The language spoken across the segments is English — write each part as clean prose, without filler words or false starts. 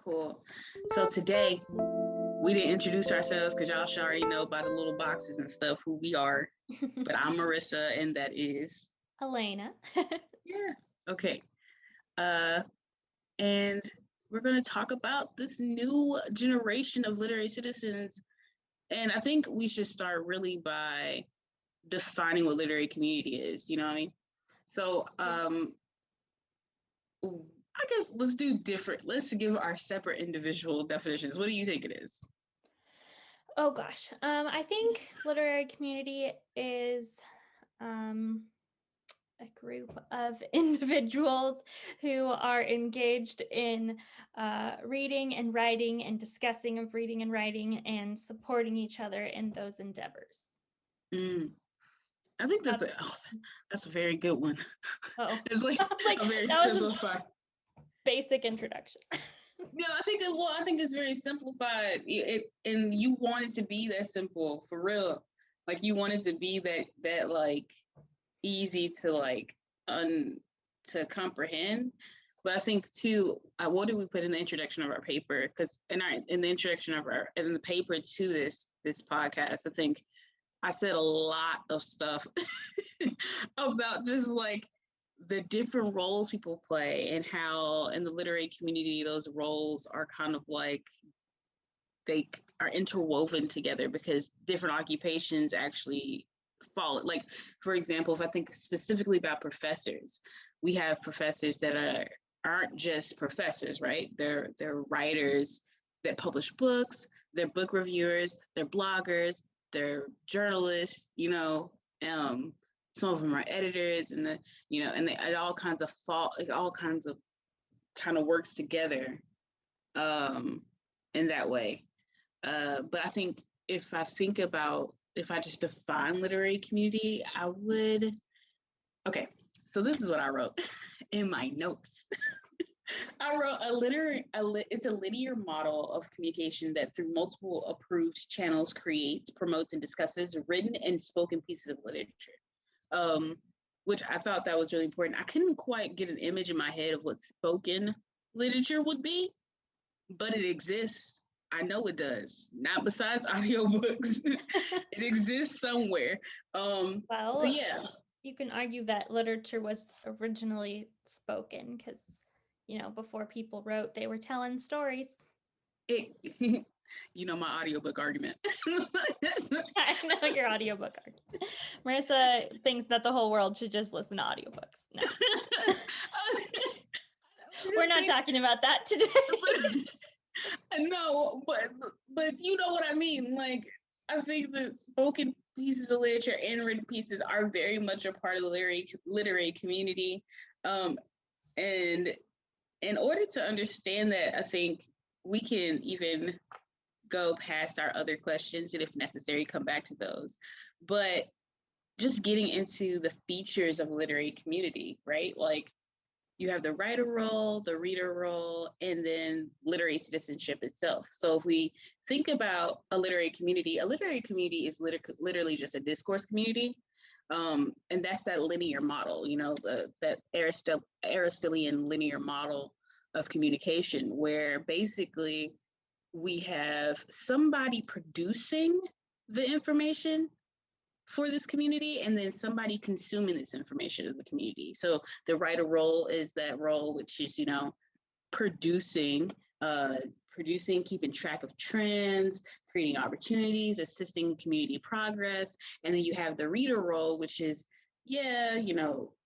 Cool. So today we didn't introduce ourselves because y'all should already know by the little boxes and stuff who we are. But I'm Marrissa, and that is Elena. Yeah. Okay. And we're going to talk about this new generation of literary citizens. And I think we should start really by defining what literary community is. You know what I mean? So I guess let's do different. Let's give our separate individual definitions. What do you think it is? Oh gosh. I think literary community is a group of individuals who are engaged in reading and writing and discussing of reading and writing and supporting each other in those endeavors. I think that's a very good one. Oh, It's like a very simplified. Basic introduction. No, I think it's very simplified. And you want it to be that simple for real. Like you want it to be that like easy to like to comprehend. But I think too, what did we put in the introduction of our paper? Because in the introduction of in the paper to this podcast, I think I said a lot of stuff about just like the different roles people play and how in the literary community those roles are kind of like they are interwoven together because different occupations actually follow. Like, for example, if I think specifically about professors, we have professors that aren't just professors, right? They're writers that publish books, they're book reviewers, they're bloggers, they're journalists, some of them are editors, and it all kinds of kind of works together in that way. But I think if I just define literary community, so this is what I wrote in my notes. I wrote it's a linear model of communication that through multiple approved channels creates, promotes, and discusses written and spoken pieces of literature. Which I thought that was really important. I couldn't quite get an image in my head of what spoken literature would be, but it exists. I know it does. Not besides audiobooks. It exists somewhere. Well, yeah. You can argue that literature was originally spoken because, before people wrote, they were telling stories. My audiobook argument. I know your audiobook argument. Marrissa thinks that the whole world should just listen to audiobooks. No. We're not talking about that today. No, but you know what I mean. Like, I think that spoken pieces of literature and written pieces are very much a part of the literary community. And in order to understand that, I think we can even go past our other questions and if necessary, come back to those. But just getting into the features of literary community, right? Like you have the writer role, the reader role, and then literary citizenship itself. So if we think about a literary community is literally just a discourse community. And that's that linear model, that Aristotelian linear model of communication, where basically we have somebody producing the information for this community and then somebody consuming this information in the community. So the writer role is that role, which is, producing, keeping track of trends, creating opportunities, assisting community progress. And then you have the reader role, which is,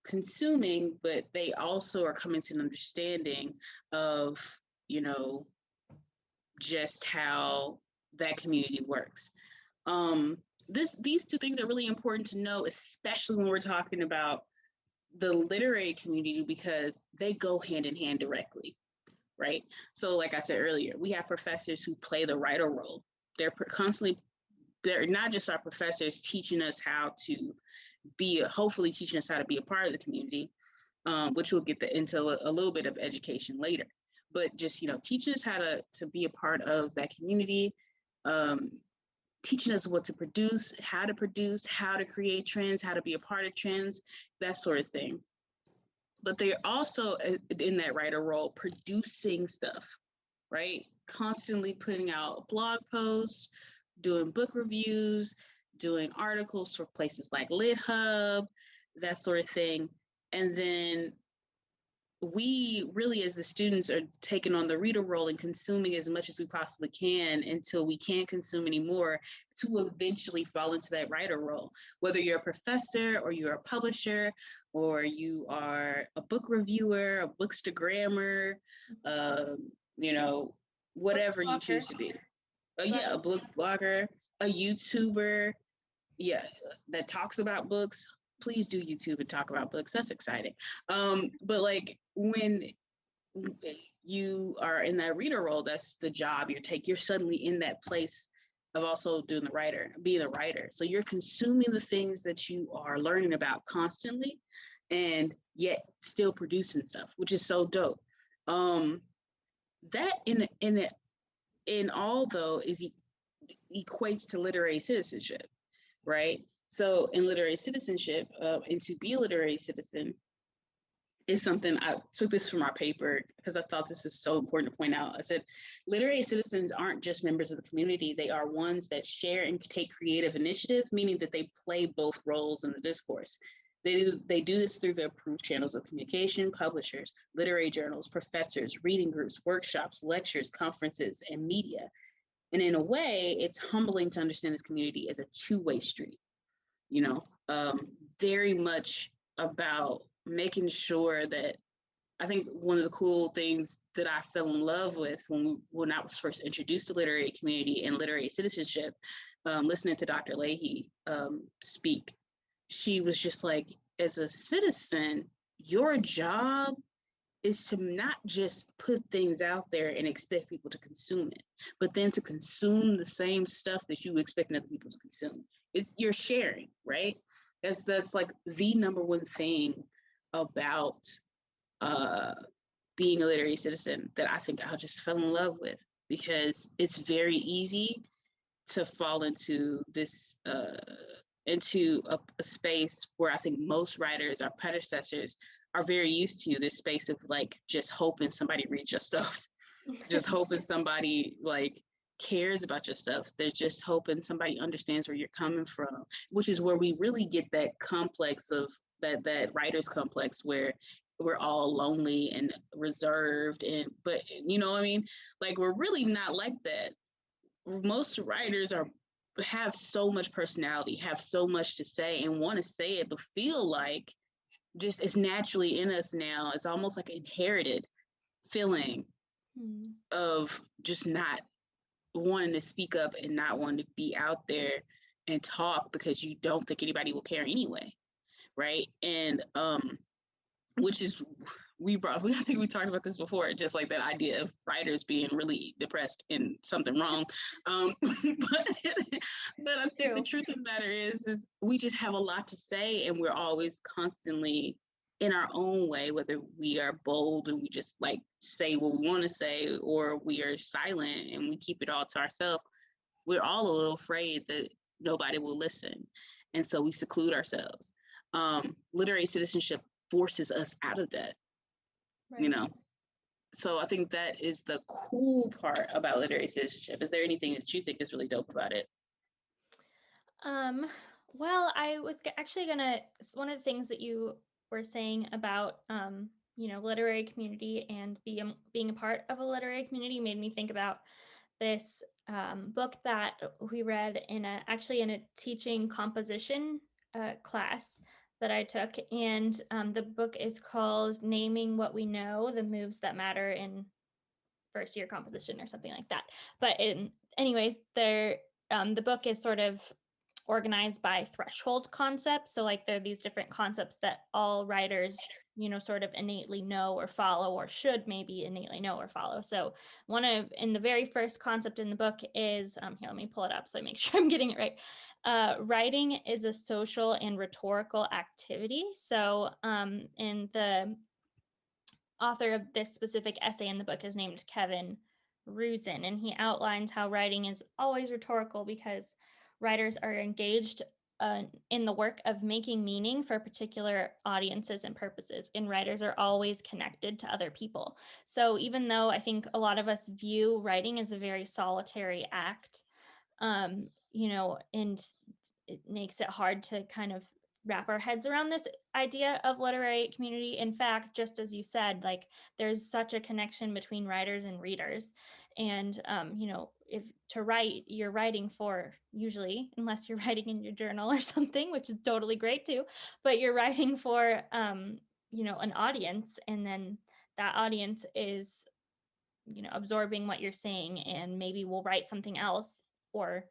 consuming, but they also are coming to an understanding of, just how that community works. These two things are really important to know, especially when we're talking about the literary community, because they go hand in hand directly, right? So like I said earlier, we have professors who play the writer role. They're not just our professors teaching us how to hopefully teaching us how to be a part of the community, which we'll get into a little bit of education later. But just, teaching us how to be a part of that community, teaching us what to produce, how to create trends, how to be a part of trends, that sort of thing. But they're also in that writer role producing stuff, right? Constantly putting out blog posts, doing book reviews, doing articles for places like LitHub, that sort of thing. And then we really, as the students, are taking on the reader role and consuming as much as we possibly can until we can't consume anymore, to eventually fall into that writer role. Whether you're a professor or you're a publisher or you are a book reviewer, a bookstagrammer, you know, whatever you choose to be. Yeah, a book blogger, a YouTuber, yeah, that talks about books. Please do YouTube and talk about books. That's exciting. But like when you are in that reader role, that's the job you're suddenly in that place of also being a writer. So you're consuming the things that you are learning about constantly and yet still producing stuff, which is so dope. That in all though is equates to literary citizenship, right? So in literary citizenship, and to be a literary citizen is something I took this from our paper because I thought this is so important to point out. I said, literary citizens aren't just members of the community. They are ones that share and take creative initiative, meaning that they play both roles in the discourse. They do this through the approved channels of communication, publishers, literary journals, professors, reading groups, workshops, lectures, conferences, and media. And in a way, it's humbling to understand this community as a two-way street, you know, very much about making sure that I think one of the cool things that I fell in love with when I was first introduced to literary community and literary citizenship, listening to Dr. Leahy speak, she was just like, as a citizen, your job is to not just put things out there and expect people to consume it, but then to consume the same stuff that you expect other people to consume. You're sharing, right? That's like the number one thing about being a literary citizen that I think I just fell in love with, because it's very easy to fall into this into a space where I think most writers, our predecessors, are very used to, this space of like just hoping somebody reads your stuff, just hoping somebody like cares about your stuff. They're just hoping somebody understands where you're coming from, which is where we really get that complex of that writer's complex where we're all lonely and reserved, but you know what I mean? Like, we're really not like that. Most writers have so much personality, have so much to say and want to say it, but feel like just it's naturally in us now. It's almost like an inherited feeling of just not wanting to speak up and not wanting to be out there and talk because you don't think anybody will care anyway, right? And which is I think we talked about this before, just like that idea of writers being really depressed and something wrong. But I think the truth of the matter is we just have a lot to say, and we're always constantly in our own way, whether we are bold and we just like say what we want to say, or we are silent and we keep it all to ourselves. We're all a little afraid that nobody will listen, and so we seclude ourselves. Literary citizenship forces us out of that, right. You know? So I think that is the cool part about literary citizenship. Is there anything that you think is really dope about it? Well, I was actually one of the things that you were saying about, literary community and being a part of a literary community made me think about this book that we read in a teaching composition class that I took. And the book is called Naming What We Know, The Moves That Matter in First Year Composition or something like that. But anyways, the book is sort of organized by threshold concepts. So like there are these different concepts that all writers, sort of innately know or follow, or should maybe innately know or follow. So in the very first concept in the book is, here, let me pull it up so I make sure I'm getting it right. Writing is a social and rhetorical activity. So in the author of this specific essay in the book is named Kevin Rusin, and he outlines how writing is always rhetorical because writers are engaged in the work of making meaning for particular audiences and purposes, and writers are always connected to other people. So even though I think a lot of us view writing as a very solitary act, you know, and it makes it hard to kind of wrap our heads around this idea of literary community. In fact, just as you said, like there's such a connection between writers and readers. And, you know, if to write, you're writing for, usually, unless you're writing in your journal or something, which is totally great too, but you're writing for, you know, an audience, and then that audience is, you know, absorbing what you're saying, and maybe we'll write something else, or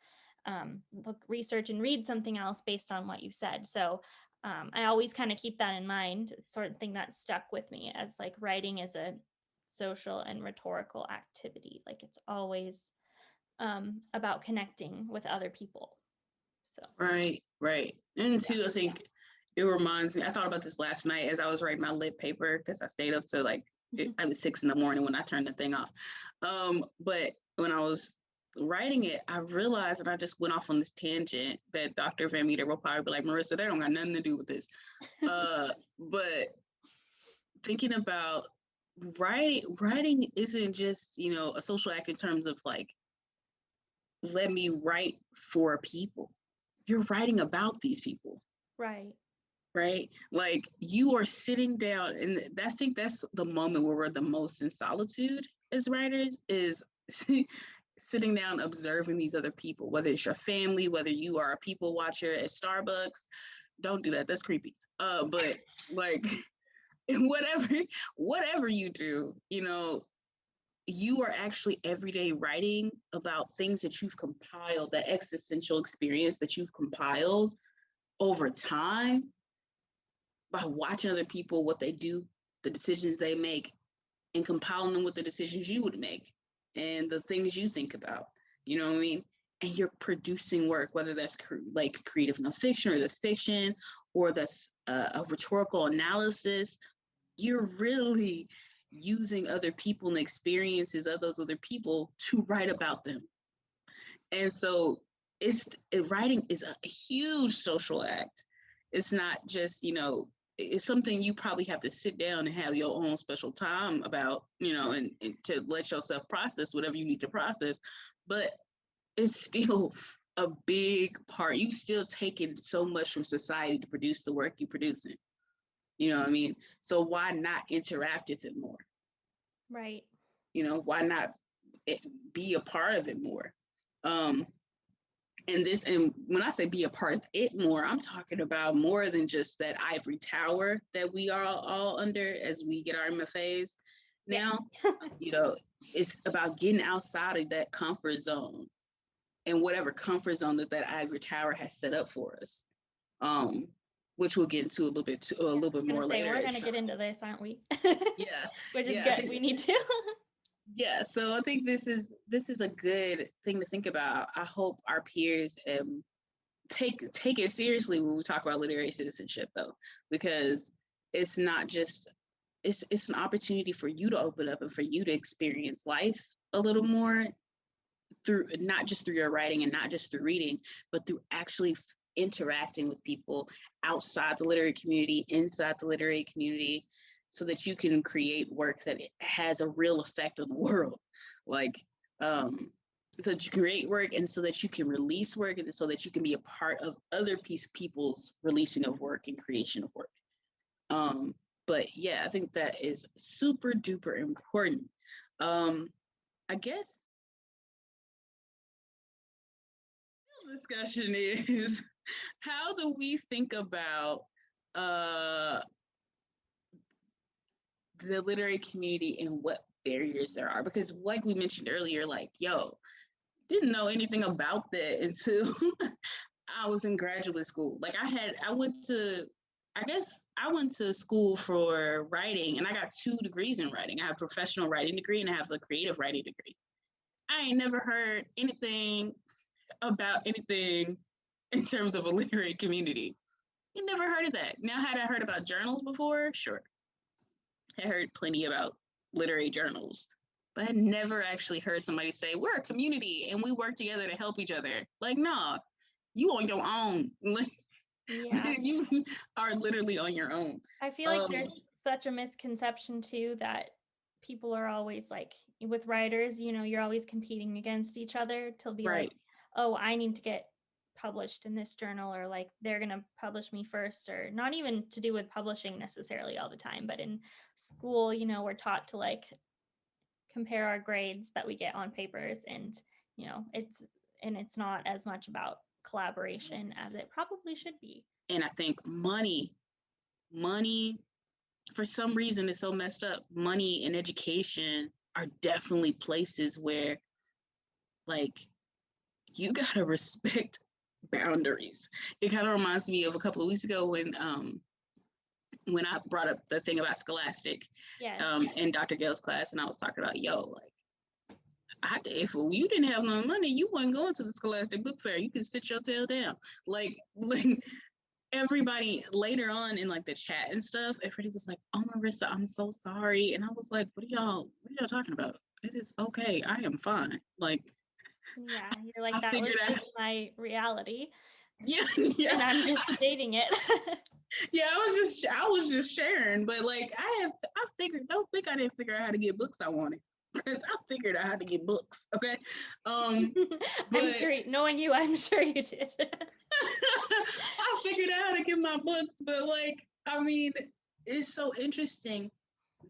look, research and read something else based on what you said. So I always kind of keep that in mind, sort of thing that stuck with me, as like writing as a social and rhetorical activity. Like it's always about connecting with other people. So Right. And too, I think it reminds me, I thought about this last night as I was writing my lit paper, because I stayed up to like, I was 6 a.m. when I turned the thing off. But when I was writing it, I realized, and I just went off on this tangent that Dr. Van Meter will probably be like, Marrissa, they don't got nothing to do with this. But thinking about writing isn't just, you know, a social act in terms of like, let me write for people. You're writing about these people. Right? Like you are sitting down, and I think that's the moment where we're the most in solitude as writers, is sitting down observing these other people, whether it's your family, whether you are a people watcher at Starbucks. Don't do that. That's creepy. But like whatever you do, you know, you are actually everyday writing about things that you've compiled, that existential experience that you've compiled over time by watching other people, what they do, the decisions they make, and compiling them with the decisions you would make and the things you think about. You know what I mean? And you're producing work, whether that's like creative nonfiction, or that's fiction, or that's a rhetorical analysis. You're really using other people and experiences of those other people to write about them. And so writing is a huge social act. It's not just, you know, it's something you probably have to sit down and have your own special time about, you know, and to let yourself process whatever you need to process. But it's still a big part. You still taking so much from society to produce the work you're producing. You know what I mean? So why not interact with it more? Right. You know, why not be a part of it more? And when I say be a part of it more, I'm talking about more than just that ivory tower that we are all under as we get our MFAs now. You know, it's about getting outside of that comfort zone, and whatever comfort zone that ivory tower has set up for us, which we'll get into a little bit more later. We're going to get into this, aren't we? Yeah, which is good. We need to. Yeah, so I think this is a good thing to think about. I hope our peers take it seriously when we talk about literary citizenship, though, because it's not just it's an opportunity for you to open up and for you to experience life a little more through, not just through your writing and not just through reading, but through actually interacting with people outside the literary community, inside the literary community, so that you can create work that has a real effect on the world. Like, so that you create work, and so that you can release work, and so that you can be a part of other people's releasing of work and creation of work. But yeah, I think that is super duper important. I guess the discussion is, how do we think about the literary community and what barriers there are? Because like we mentioned earlier, like, didn't know anything about that until I was in graduate school. Like I went to school for writing, and I got 2 degrees in writing. I have a professional writing degree and I have a creative writing degree. I ain't never heard anything about anything in terms of a literary community. You never heard of that. Now, had I heard about journals before? Sure. I heard plenty about literary journals, but I never actually heard somebody say, we're a community and we work together to help each other. Like, no, you on your own. Like, Yeah. you are literally on your own. I feel like there's such a misconception too that people are always like, with writers, you know, you're always competing against each other to be like, right. oh, I need to get published in this journal, or like they're going to publish me first, or not even to do with publishing necessarily all the time, but in school, you know, we're taught to like compare our grades that we get on papers, and you know, it's not as much about collaboration as it probably should be. And I think money, for some reason, is so messed up. Money and education are definitely places where, like, you gotta respect boundaries. It kind of reminds me of a couple of weeks ago when I brought up the thing about Scholastic, Yes. In Dr. Gale's class, and I was talking about, like, if you didn't have no money, you wasn't going to the Scholastic Book Fair. You could sit your tail down. Like everybody later on in like the chat and stuff, everybody was like, "Oh, Marrissa, I'm so sorry," and I was like, "What are y'all talking about? It is okay. I am fine." Like, yeah, you're like, I that was figured just my reality. Yeah, And I'm just stating it. Yeah, I was just sharing, but like I figured, don't think I didn't figure out how to get books I wanted, because I figured out how to get books. Okay. I'm sure, knowing you, I'm sure you did. I figured out how to get my books, but like, I mean, it's so interesting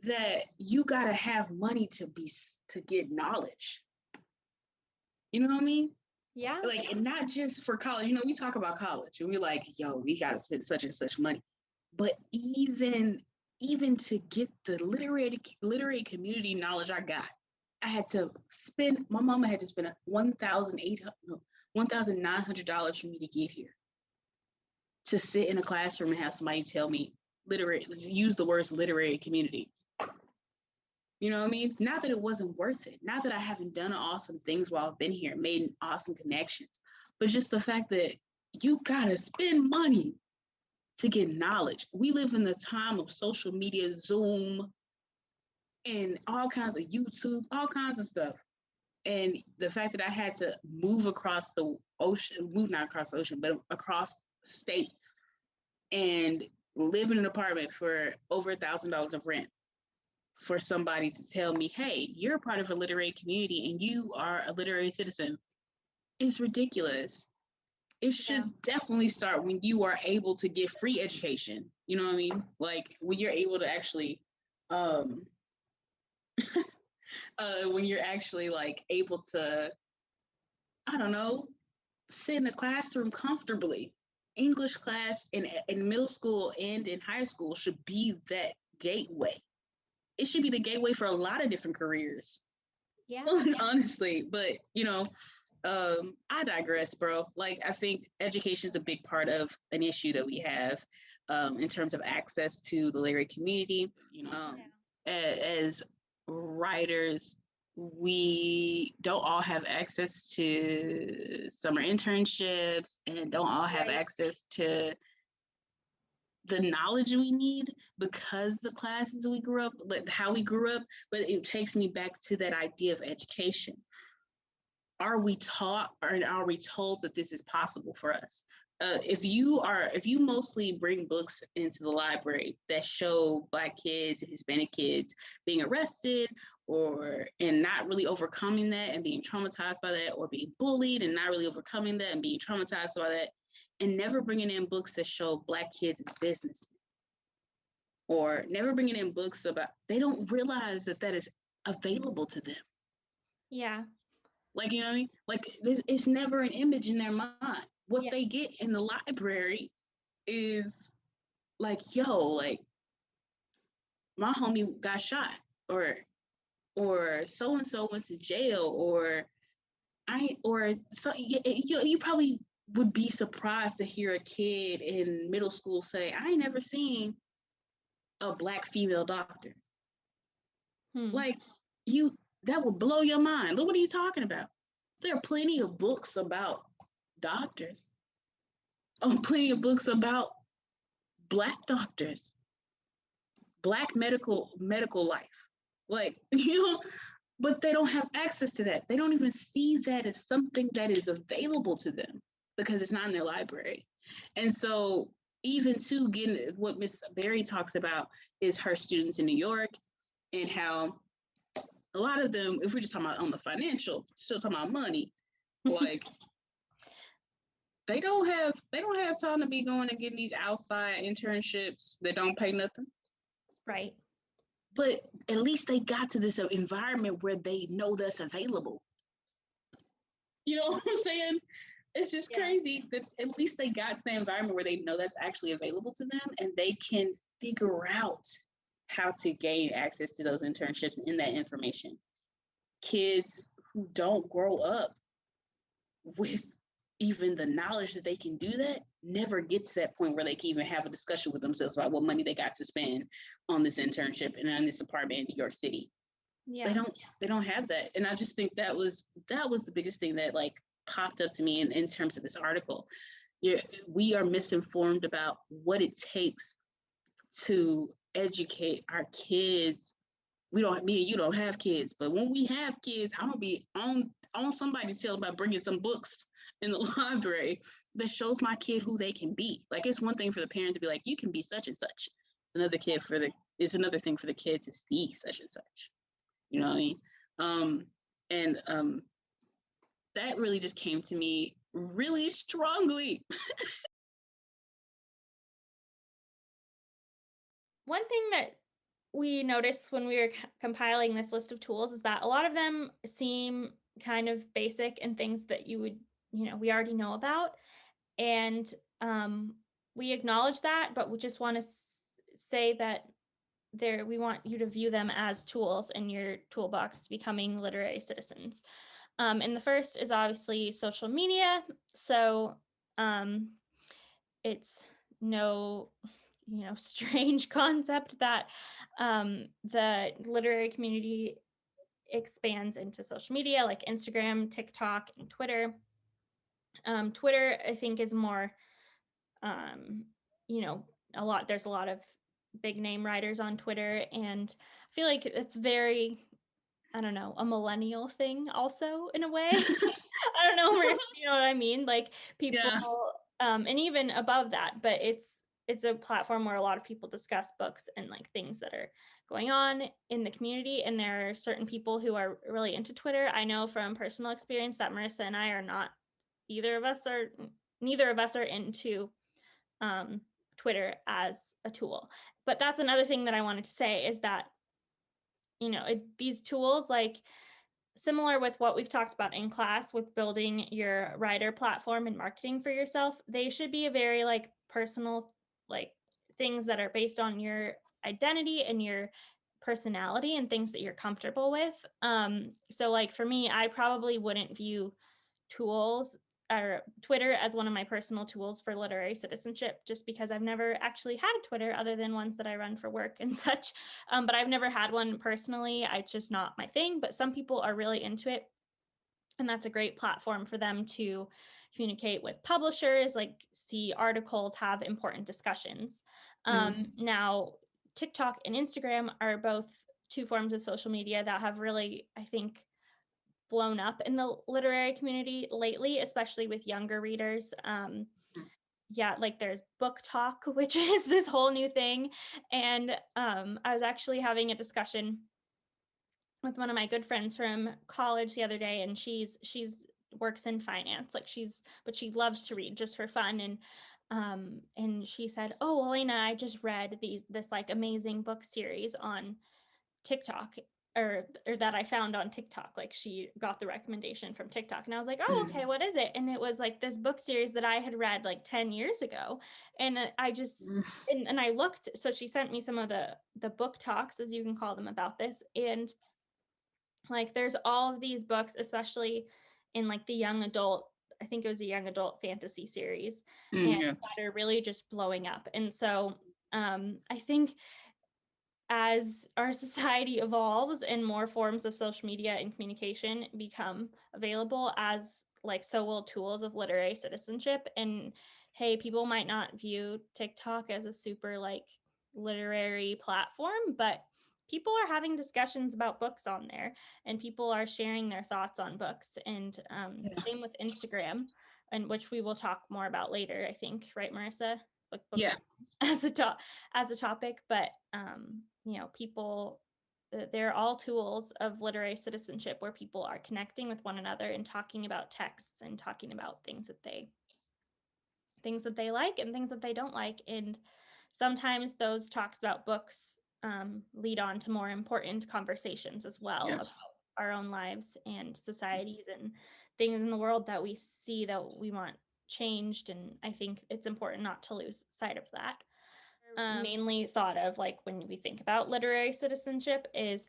that you gotta have money to get knowledge. You know what I mean? Yeah. Like, and not just for college. You know, we talk about college and we're like, yo, we gotta spend such and such money. But even to get the literary community knowledge I got, I had to spend. My mama had to spend $1,900 for me to get here. To sit in a classroom and have somebody tell me use the words literary community. You know what I mean? Not that it wasn't worth it. Not that I haven't done awesome things while I've been here, made awesome connections, but just the fact that you gotta spend money to get knowledge. We live in the time of social media, Zoom, and all kinds of YouTube, all kinds of stuff. And the fact that I had to move across the ocean, not across the ocean, but across states, and live in an apartment for over $1,000 of rent for somebody to tell me, hey, you're a part of a literary community and you are a literary citizen, is ridiculous. It should definitely start when you are able to get free education. You know what I mean? Like when you're able to actually, when you're actually like able to, I don't know, sit in a classroom comfortably. English class in middle school and in high school should be that gateway. It should be the gateway for a lot of different careers. Yeah. Honestly, but you know, I digress, bro. Like, I think education is a big part of an issue that we have in terms of access to the literary community. You know, as writers, we don't all have access to summer internships and don't all have access to the knowledge we need because the classes we grew up, like how we grew up. But it takes me back to that idea of education. Are we taught or are we told that this is possible for us? If you mostly bring books into the library that show Black kids and Hispanic kids being arrested and not really overcoming that and being traumatized by that, or being bullied and not really overcoming that and being traumatized by that, and never bringing in books that show Black kids as businessmen, or never bringing in books about, they don't realize that is available to them. Yeah. Like, you know what I mean? Like, it's never an image in their mind. What they get in the library is like, yo, like, my homie got shot, or so and so went to jail, so you probably would be surprised to hear a kid in middle school say, I ain't never seen a Black female doctor. Like, that would blow your mind. Look, what are you talking about? There are plenty of books about doctors. Plenty of books about Black doctors, Black medical life. Like, you know, but they don't have access to that. They don't even see that as something that is available to them. because it's not in their library. And so even to getting what Miss Berry talks about is her students in New York and how a lot of them, if we're just talking about on the financial, still talking about money, like they don't have time to be going and getting these outside internships that don't pay nothing. Right. But at least they got to this environment where they know that's available. You know what I'm saying? It's just crazy that at least they got to the environment where they know that's actually available to them and they can figure out how to gain access to those internships and that information. Kids who don't grow up with even the knowledge that they can do that never get to that point where they can even have a discussion with themselves about what money they got to spend on this internship and on this apartment in New York City. Yeah. They don't have that. And I just think that was the biggest thing that like popped up to me in terms of this article. We are misinformed about what it takes to educate our kids. Me and you don't have kids, but when we have kids, I'm gonna be on somebody tell about bringing some books in the library that shows my kid who they can be. Like it's one thing for the parent to be like, you can be such and such. It's another thing for the kid to see such and such. You know what I mean? That really just came to me really strongly. One thing that we noticed when we were compiling this list of tools is that a lot of them seem kind of basic and things that we already know about. And we acknowledge that, but we just want to say that we want you to view them as tools in your toolbox to becoming literary citizens. And the first is obviously social media. So it's no strange concept that the literary community expands into social media like Instagram, TikTok, and Twitter. Twitter, I think, is more, there's a lot of big name writers on Twitter, and I feel like it's very, I don't know, a millennial thing also in a way. I don't know, Marissa, you know what I mean? Like people, and even above that, but it's a platform where a lot of people discuss books and like things that are going on in the community. And there are certain people who are really into Twitter. I know from personal experience that Marissa and I are not, neither of us are into Twitter as a tool. But that's another thing that I wanted to say is that, these tools, like similar with what we've talked about in class with building your writer platform and marketing for yourself, they should be a very like personal, like things that are based on your identity and your personality and things that you're comfortable with. So like for me, I probably wouldn't view tools or Twitter as one of my personal tools for literary citizenship, just because I've never actually had a Twitter other than ones that I run for work and such. But I've never had one personally. It's just not my thing, but some people are really into it. And that's a great platform for them to communicate with publishers, like see articles, have important discussions. Now, TikTok and Instagram are both two forms of social media that have really, I think, blown up in the literary community lately, especially with younger readers. Like there's Book Talk, which is this whole new thing. And I was actually having a discussion with one of my good friends from college the other day, and she's works in finance, but she loves to read just for fun. And she said, "Oh, Elena, I just read this like amazing book series on TikTok or that I found on TikTok." Like she got the recommendation from TikTok, and I was like, "Oh, okay, what is it?" And it was like this book series that I had read like 10 years ago. And I just, and I looked, so she sent me some of the book talks, as you can call them, about this. And like, there's all of these books, especially in like the young adult, I think it was a young adult fantasy series, and that are really just blowing up. And so I think as our society evolves and more forms of social media and communication become available, as like so will tools of literary citizenship. And hey, people might not view TikTok as a super like literary platform, but people are having discussions about books on there, and people are sharing their thoughts on books. And same with Instagram. and which we will talk more about later, I think, right, Marrissa? Like books Yeah. as a topic, but people, they're all tools of literary citizenship where people are connecting with one another and talking about texts and talking about things that they like and things that they don't like. And sometimes those talks about books lead on to more important conversations as well about our own lives and societies and things in the world that we see that we want changed. And I think it's important not to lose sight of that. Mainly thought of, like, when we think about literary citizenship, is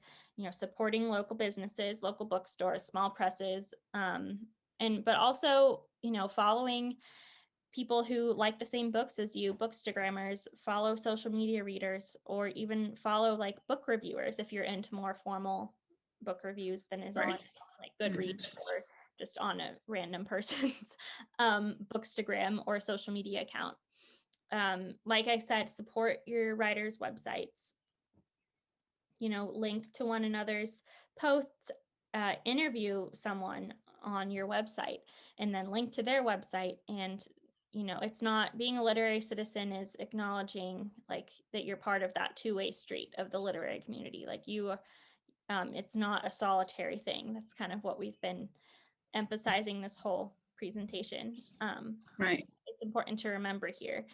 supporting local businesses, local bookstores, small presses, but also following people who like the same books as you, Bookstagrammers, follow social media readers, or even follow like book reviewers if you're into more formal book reviews than is on like Goodreads or just on a random person's Bookstagram or social media account. Like I said, support your writers' websites, link to one another's posts, interview someone on your website and then link to their website. And it's not, being a literary citizen is acknowledging like that you're part of that two-way street of the literary community. Like it's not a solitary thing. That's kind of what we've been emphasizing this whole presentation. It's important to remember here.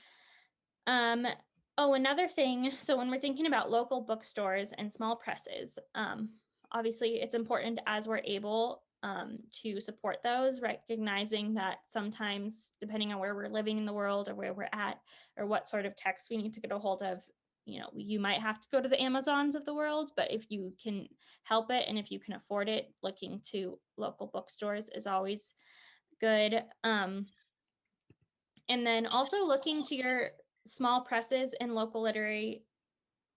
Another thing, so when we're thinking about local bookstores and small presses, obviously it's important as we're able to support those, recognizing that sometimes, depending on where we're living in the world or where we're at or what sort of text we need to get a hold of, you might have to go to the Amazons of the world, but if you can help it and if you can afford it, looking to local bookstores is always good. And then also looking to your small presses and local literary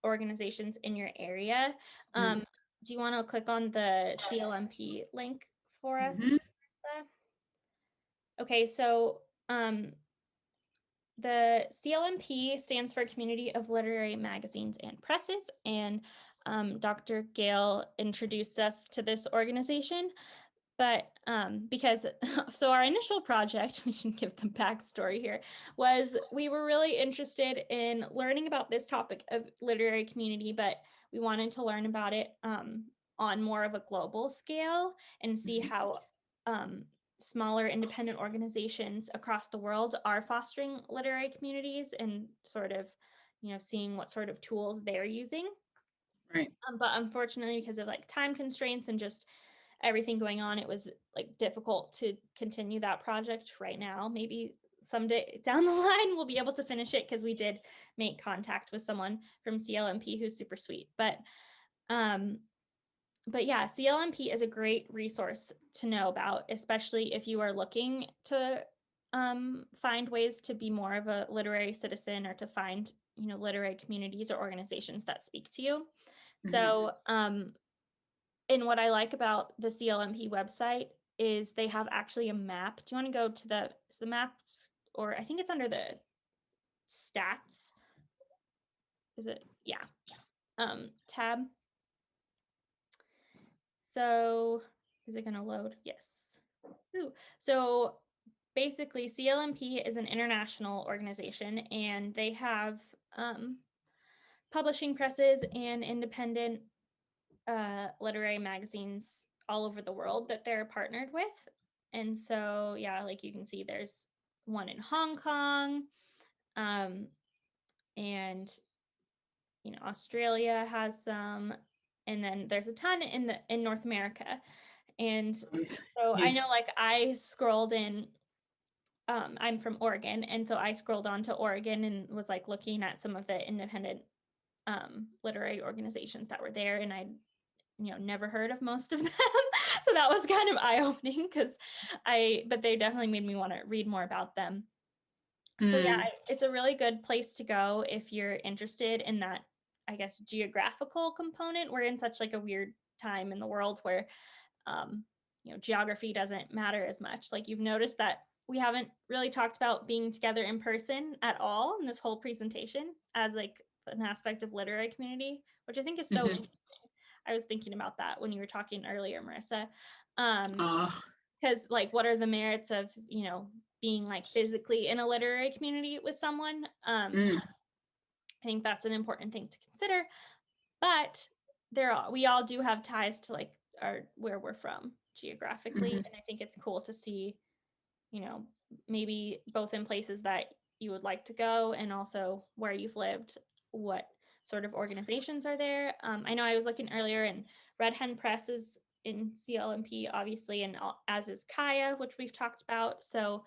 organizations in your area. Do you want to click on the CLMP link for us? Okay, so the CLMP stands for Community of Literary Magazines and Presses, and Dr. Gale introduced us to this organization. But because, so our initial project, we should give the backstory here, was we were really interested in learning about this topic of literary community, but we wanted to learn about it on more of a global scale and see how smaller independent organizations across the world are fostering literary communities and sort of, seeing what sort of tools they're using. But unfortunately, because of like time constraints and just everything going on, it was like difficult to continue that project right now. Maybe someday down the line we'll be able to finish it, because we did make contact with someone from CLMP who's super sweet. But yeah, CLMP is a great resource to know about, especially if you are looking to find ways to be more of a literary citizen or to find literary communities or organizations that speak to you. So and what I like about the CLMP website is they have actually a map. Do you want to go to the maps, or I think it's under the stats? Is it? Yeah. Tab. So is it going to load? Yes. Ooh. So basically, CLMP is an international organization, and they have publishing presses and independent literary magazines all over the world that they're partnered with. And so, yeah, like you can see, there's one in Hong Kong, and Australia has some, and then there's a ton in North America. And so I know, like, I scrolled in. I'm from Oregon, and so I scrolled onto Oregon and was like looking at some of the independent literary organizations that were there, and I never heard of most of them. So that was kind of eye-opening, but they definitely made me want to read more about them. So yeah, it's a really good place to go if you're interested in that, I guess, geographical component. We're in such like a weird time in the world where geography doesn't matter as much. Like, you've noticed that we haven't really talked about being together in person at all in this whole presentation as like an aspect of literary community, which I think is so interesting. I was thinking about that when you were talking earlier, Marrissa, because like, what are the merits of being like physically in a literary community with someone. I think that's an important thing to consider. But we all do have ties to like where we're from geographically, and I think it's cool to see, you know, maybe both in places that you would like to go and also where you've lived, what sort of organizations are there. I know I was looking earlier, and Red Hen Press is in CLMP, obviously, and as is Kaya, which we've talked about. So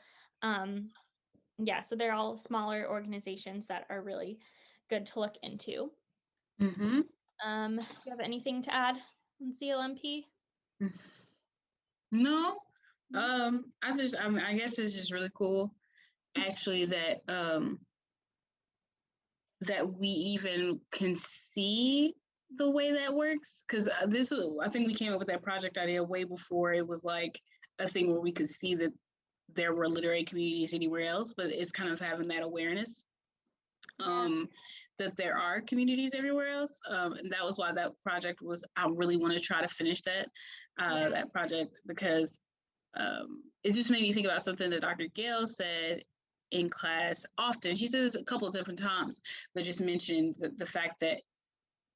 yeah, so they're all smaller organizations that are really good to look into. Do you have anything to add on CLMP? No. I guess it's just really cool, actually, that that we even can see the way that works. Because I think we came up with that project idea way before it was like a thing where we could see that there were literary communities anywhere else, but it's kind of having that awareness that there are communities everywhere else. And that was why that project was, I really want to try to finish that project, because it just made me think about something that Dr. Gale said in class often. She says a couple of different times, but just mentioned the fact that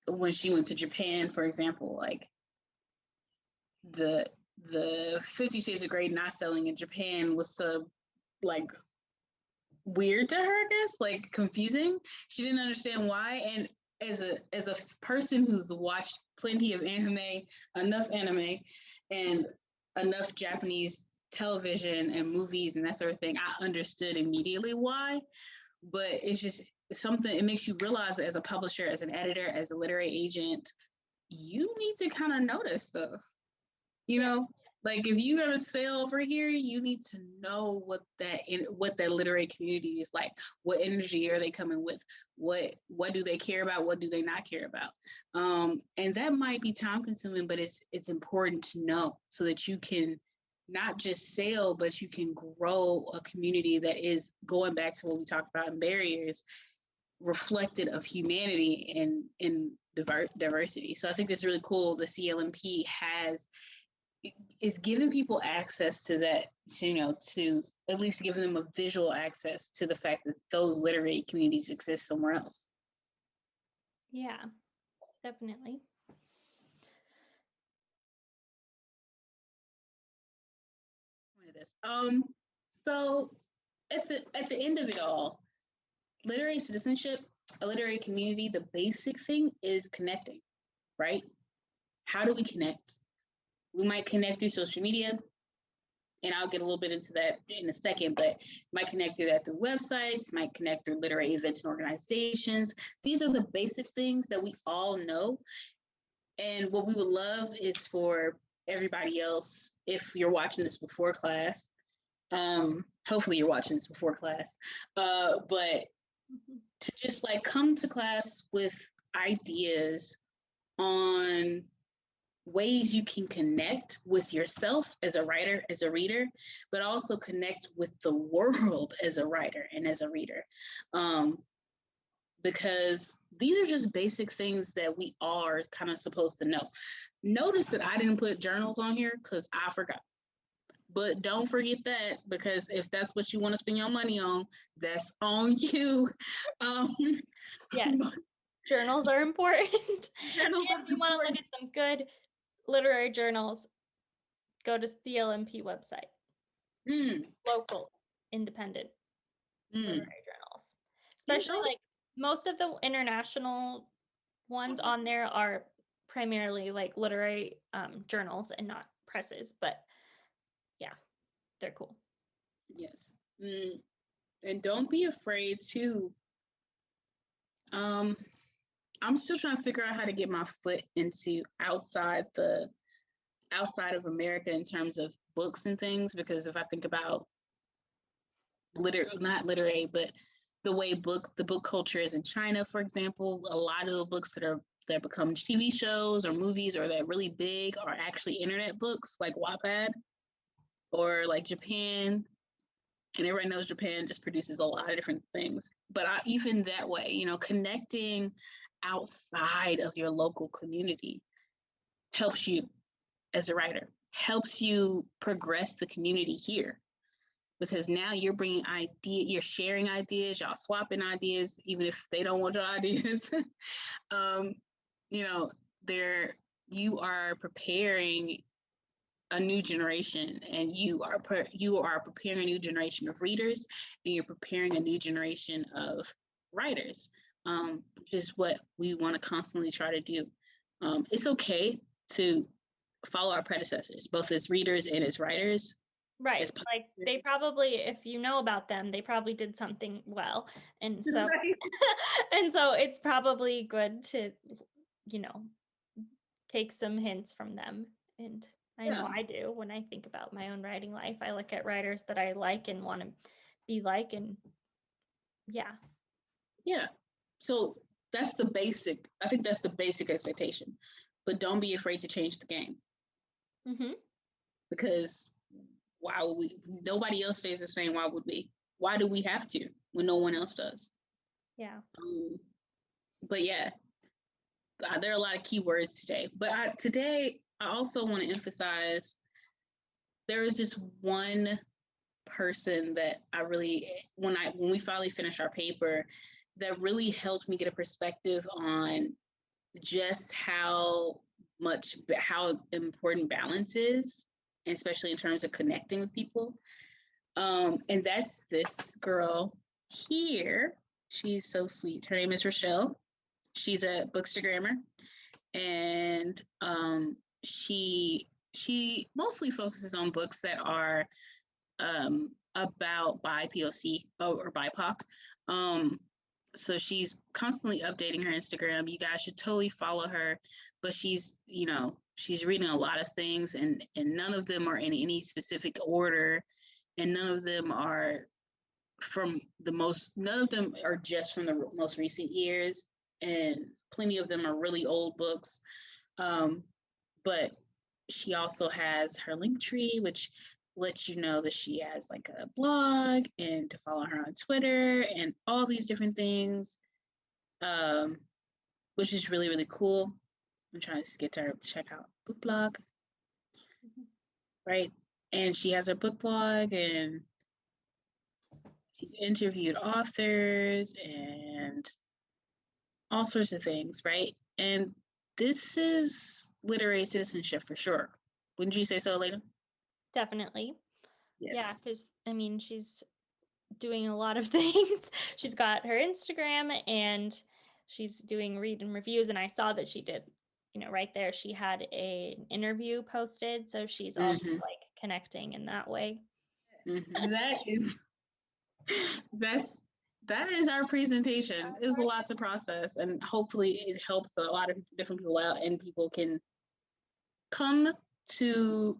when she went to Japan, for example, like the 50 Shades of Grey not selling in Japan was so like weird to her, I guess, like confusing. She didn't understand why. And as a person who's watched plenty of enough anime and enough Japanese television and movies and that sort of thing, I understood immediately why. But it's just something, it makes you realize that as a publisher, as an editor, as a literary agent, you need to kind of notice stuff, you know? Like if you got a sale over here, you need to know what that literary community is like. What energy are they coming with? What do they care about? What do they not care about? And that might be time consuming, but it's important to know so that you can not just sell, but you can grow a community that is, going back to what we talked about in barriers, reflected of humanity and diversity. So I think it's really cool. The CLMP is giving people access to that, to at least giving them a visual access to the fact that those literary communities exist somewhere else. Yeah, definitely. So at the end of it all, literary citizenship, a literary community, the basic thing is connecting, right? How do we connect? We might connect through social media, and I'll get a little bit into that in a second, but might connect through websites, might connect through literary events and organizations. These are the basic things that we all know. And what we would love is for everybody else, if you're watching this before class, hopefully you're watching this before class, but to just like come to class with ideas on ways you can connect with yourself as a writer, as a reader, but also connect with the world as a writer and as a reader. Because these are just basic things that we are kind of supposed to know. Notice that I didn't put journals on here because I forgot. But don't forget that, because if that's what you want to spend your money on, that's on you. Yes, journals are important. If you want to look at some good literary journals, go to the LMP website. Local, independent literary journals. Especially like most of the international ones on there are primarily like literary journals and not presses, but yeah, they're cool. Yes. And don't be afraid to, I'm still trying to figure out how to get my foot into outside of America in terms of books and things, because if I think about not literary, but the way the book culture is in China, for example, a lot of the books that become TV shows or movies or that really big are actually internet books like Wattpad, or like Japan. And everybody knows Japan just produces a lot of different things. But even that way, connecting outside of your local community helps you as a writer, helps you progress the community here. because now you're bringing you're sharing ideas, y'all swapping ideas, even if they don't want your ideas. You know, you are preparing a new generation, and you are preparing a new generation of readers, and you're preparing a new generation of writers, which is what we want to constantly try to do. It's okay to follow our predecessors, both as readers and as writers. Right. Like they probably, if you know about them, they probably did something well. And so, and so it's probably good to, you know, take some hints from them. And I know I do when I think about my own writing life. I look at writers that I like and want to be like, and yeah. Yeah. So that's the basic, I think that's the basic expectation. But don't be afraid to change the game. Mm-hmm. Because why would we? Nobody else stays the same. Why would we? Why do we have to when no one else does? Yeah. But yeah, there are a lot of keywords today. But today, I also want to emphasize there is just one person that I really, when we finally finished our paper, that really helped me get a perspective on just how important balance is, especially in terms of connecting with people. And that's this girl here. She's so sweet. Her name is Rochelle. She's a Bookstagrammer, and she mostly focuses on books that are about BIPOC or BIPOC. So she's constantly updating her Instagram. You guys should totally follow her. But she's reading a lot of things, and none of them are in any specific order, and none of them are none of them are just from the most recent years, and plenty of them are really old books. But she also has her link tree, which lets you know that she has like a blog, and to follow her on Twitter and all these different things, which is really, really cool. I'm trying to get to her to check out book blog, right? And she has her book blog, and she's interviewed authors and all sorts of things, right? And this is literary citizenship for sure. Wouldn't you say so, Elena? Definitely. Yes. Yeah, because I mean, she's doing a lot of things. She's got her Instagram, and she's doing read and reviews, and I saw that she did, right there, she had an interview posted, so she's also like connecting in that way. That is our presentation. It's a lot to process, and hopefully it helps a lot of different people out, and people can come to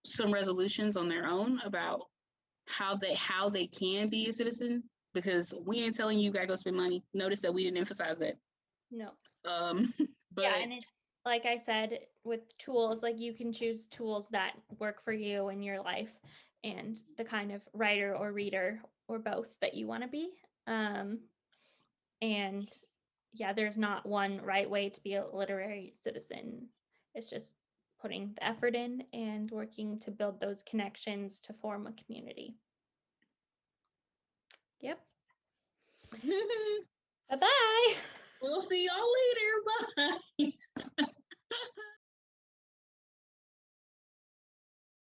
some resolutions on their own about how they can be a citizen, because we ain't telling you gotta go spend money. Notice that we didn't emphasize that. No. But yeah, and it's like I said, with tools, like you can choose tools that work for you in your life and the kind of writer or reader or both that you want to be. And yeah, there's not one right way to be a literary citizen. It's just putting the effort in and working to build those connections to form a community. Yep. Bye-bye. We'll see y'all later. Bye.